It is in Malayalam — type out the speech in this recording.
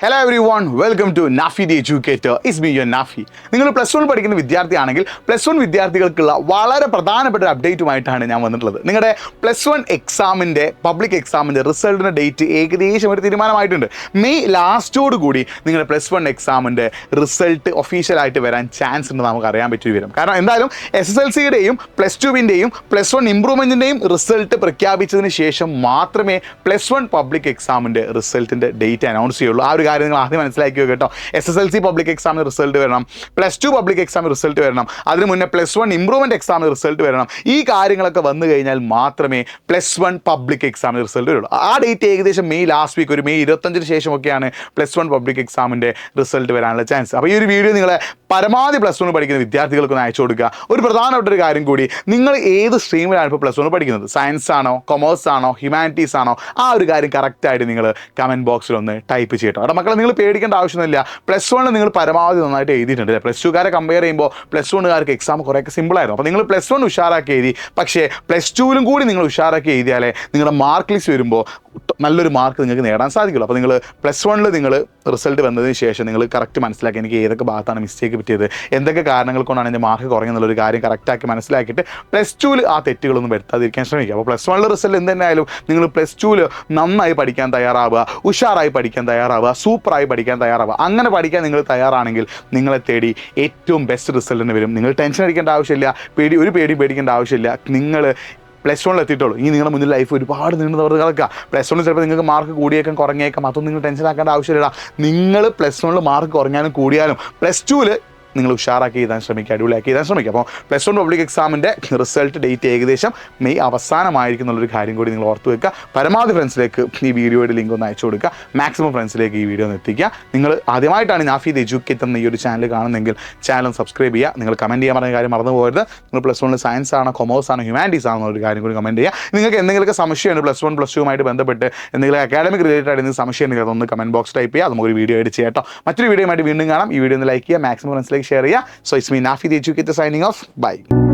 Hello everyone, welcome to Nafi the Educator. It's me, your Nafi. നിങ്ങൾ +1 പഠിക്കുന്ന വിദ്യാർത്ഥിയാണെങ്കിൽ +1 വിദ്യാർത്ഥികൾക്കുള്ള വളരെ പ്രധാനപ്പെട്ട ഒരു അപ്ഡേറ്റുമായിട്ടാണ് ഞാൻ വന്നിട്ടുള്ളത്. നിങ്ങളുടെ +1 എക്സാമിൻ്റെ പബ്ലിക് എക്സാമിൻ്റെ റിസൾട്ടിൻ്റെ ഡേറ്റ് ഏകദേശം ഒരു തീരുമാനമായിട്ടുണ്ട്. മെയ് ലാസ്റ്റോട് കൂടി നിങ്ങളുടെ +1 എക്സാമിൻ്റെ റിസൾട്ട് ഒഫീഷ്യലായിട്ട് വരാൻ ചാൻസ് ഉണ്ടെന്ന് നമുക്ക് അറിയാൻ പറ്റിയ വിവരം. കാരണം എന്തായാലും SSLCയുടെയും +2വിൻ്റെയും +1 ഇംപ്രൂവ്മെൻറ്റിൻ്റെയും റിസൾട്ട് പ്രഖ്യാപിച്ചതിന് ശേഷം മാത്രമേ +1 പബ്ലിക് എക്സാമിൻ്റെ റിസൾട്ടിൻ്റെ ഡേറ്റ് അനൗൺസ് ചെയ്യുള്ളൂ. ആ ഒരു കാര്യം നിങ്ങൾ ആദ്യം മനസ്സിലാക്കിയോ കേട്ടോ. SSLC പബ്ലിക് എക്സാമിന് റിസൾട്ട് വരണം, +2 പബ്ലിക് എക്സാമിന് റിസൾട്ട് വരണം, അതിന് മുന്നേ +1 ഇംപ്രൂവ്മെൻറ്റ് എക്സാമിന് റിസൾട്ട് വരണം. ഈ കാര്യങ്ങളൊക്കെ വന്നു കഴിഞ്ഞാൽ മാത്രമേ +1 പബ്ലിക് എക്സാമിന് റിസൾട്ട് വരുള്ളൂ. ആ ഡേറ്റ് ഏകദേശം മെയ് ലാസ്റ്റ് വീക്ക്, ഒരു മെയ് 25 ശേഷമൊക്കെയാണ് +1 പബ്ലിക് എക്സാമിൻ്റെ റിസൾട്ട് വരാനുള്ള ചാൻസ്. അപ്പോൾ ഈ ഒരു വീഡിയോ നിങ്ങളെ പരമാവധി +1 പഠിക്കുന്ന വിദ്യാർത്ഥികൾക്കൊന്ന് അയച്ചു കൊടുക്കുക. ഒരു പ്രധാനപ്പെട്ട ഒരു കാര്യം കൂടി, നിങ്ങൾ ഏത് സ്ട്രീമിലാണ് ഇപ്പോൾ +1 പഠിക്കുന്നത്? സയൻസ് ആണോ, കൊമേഴ്സ് ആണോ, ഹ്യൂമാനിറ്റീസ് ആണോ? ആ ഒരു കാര്യം കറക്റ്റായിട്ട് നിങ്ങൾ കമൻറ്റ് ബോക്സിൽ ഒന്ന് ടൈപ്പ് ചെയ്യട്ടോ. അവിടെ മക്കളെ നിങ്ങൾ പേടിക്കേണ്ട ആവശ്യമൊന്നുമില്ല. +1 നിങ്ങൾ പരമാവധി നന്നായിട്ട് എഴുതിയിട്ടുണ്ട്. +2കാരെ കമ്പയർ ചെയ്യുമ്പോൾ +1കാർക്ക് എക്സാം കുറേയൊക്കെ സിമ്പിളായിരുന്നു. അപ്പോൾ നിങ്ങൾ +1 ഉഷാറാക്കി എഴുതി. പക്ഷേ +2ലും കൂടി നിങ്ങൾ ഉഷാറാക്കി എഴുതിയാലേ നിങ്ങളുടെ മാർക്ക് ലിസ്റ്റ് വരുമ്പോൾ നല്ലൊരു മാർക്ക് നിങ്ങൾക്ക് നേടാൻ സാധിക്കുള്ളൂ. അപ്പോൾ നിങ്ങൾ +1 നിങ്ങൾ റിസൾട്ട് വന്നതിന് ശേഷം നിങ്ങൾ കറക്റ്റ് മനസ്സിലാക്കി എനിക്ക് ഏതൊക്കെ ഭാഗത്താണ് മിസ്റ്റേക്ക് പറ്റിയത്, എന്തൊക്കെ കാരണങ്ങൾ കൊണ്ടാണ് എൻ്റെ മാർക്ക് കുറഞ്ഞെന്നുള്ളൊരു കാര്യം കറക്റ്റാക്കി മനസ്സിലാക്കിയിട്ട് +2 ആ തെറ്റുകളൊന്നും വരുത്താതിരിക്കാൻ ശ്രമിക്കുക. അപ്പോൾ +1 റിസൾട്ട് എന്ത് തന്നെയായാലും നിങ്ങൾ +2 നന്നായി പഠിക്കാൻ തയ്യാറാവുക, ഉഷാറായി പഠിക്കാൻ തയ്യാറാവുക, സൂപ്പറായി പഠിക്കാൻ തയ്യാറാവുക. അങ്ങനെ പഠിക്കാൻ നിങ്ങൾ തയ്യാറാണെങ്കിൽ നിങ്ങളെ തേടി ഏറ്റവും ബെസ്റ്റ് റിസൾട്ടിന് വരും. നിങ്ങൾ ടെൻഷൻ അടിക്കേണ്ട ആവശ്യമില്ല, ഒരു പേടി പേടിക്കേണ്ട ആവശ്യമില്ല. നിങ്ങൾ +1 എത്തിയിട്ടുള്ളൂ. ഇനി നിങ്ങളുടെ മുന്നിൽ ലൈഫ് ഒരുപാട് നീണ്ടു തുറന്ന് കിടക്കുക. +1 ചിലപ്പോൾ നിങ്ങൾക്ക് മാർക്ക് കൂടിയേക്കാം കുറഞ്ഞേക്കാം, അതൊന്നും നിങ്ങൾ ടെൻഷൻ ആക്കേണ്ട ആവശ്യമില്ല. നിങ്ങൾ +1 മാർക്ക് കുറഞ്ഞാലും കൂടിയാലും +2 നിങ്ങൾ ഉഷാറാക്കി എഴുതാൻ ശ്രമിക്കുക, അടിപൊളിയാക്കി എഴുതാൻ ശ്രമിക്കുക. അപ്പോൾ +1 പബ്ലിക് എക്സാമിൻ്റെ റിസൾട്ട് ഡേറ്റ് ഏകദേശം മെയ് അവസാനമായിരിക്കും എന്നുള്ളൊരു കാര്യം കൂടി നിങ്ങൾ ഓർത്ത് വെക്കുക. പരമാവധി ഫ്രണ്ട്സിലേക്ക് ഈ വീഡിയോയുടെ ലിങ്ക് ഒന്ന് അയച്ചു കൊടുക്കുക. മാക്സിമം ഫ്രണ്ട്സിലേക്ക് ഈ വീഡിയോ ഒന്ന് എത്തിക്കുക. നിങ്ങൾ ആദ്യമായിട്ടാണ് നാഫി ദി എഡ്യൂക്കേറ്റർ എന്ന ഈ ഒരു ചാനൽ കാണുന്നെങ്കിൽ ചാനൽ സബ്സ്ക്രൈബ് ചെയ്യുക. നിങ്ങൾ കമൻറ്റ് ചെയ്യാൻ പറഞ്ഞ കാര്യം മറന്നു പോകരുത്. നിങ്ങൾ +1 സയൻസ് ആണോ, കൊമേഴ്സ് ആണോ, ഹ്യൂമാനിറ്റീസ് ആണോ എന്നൊരു കാര്യം കൂടി കമൻറ്റ് ചെയ്യുക. നിങ്ങൾക്ക് എന്തെങ്കിലുമൊക്കെ സംശയമുണ്ട് +1 +2വുമായിട്ട് ബന്ധപ്പെട്ട് എന്തെങ്കിലും അക്കാഡമിക് റിലേറ്റഡ് ആയിട്ട് എന്തെങ്കിലും സംശയം ഉണ്ടെങ്കിൽ അതൊന്ന് കമൻറ്റ് ബോക്സ് ടൈപ്പ് ചെയ്യുക. നമുക്കൊരു വീഡിയോ ആയിട്ട് ചെയ്യാം കേട്ടോ. മറ്റൊരു വീഡിയോ ആയിട്ട് വീണ്ടും കാണാം. ഈ വീഡിയോ ഒന്ന് ലൈക്ക് ചെയ്യുക, മാക്സിമം ഫ്രണ്ട്സിലേക്ക് ഷെയർ ചെയ്യുക. So it's me, Nafi the Educator, signing off. Bye.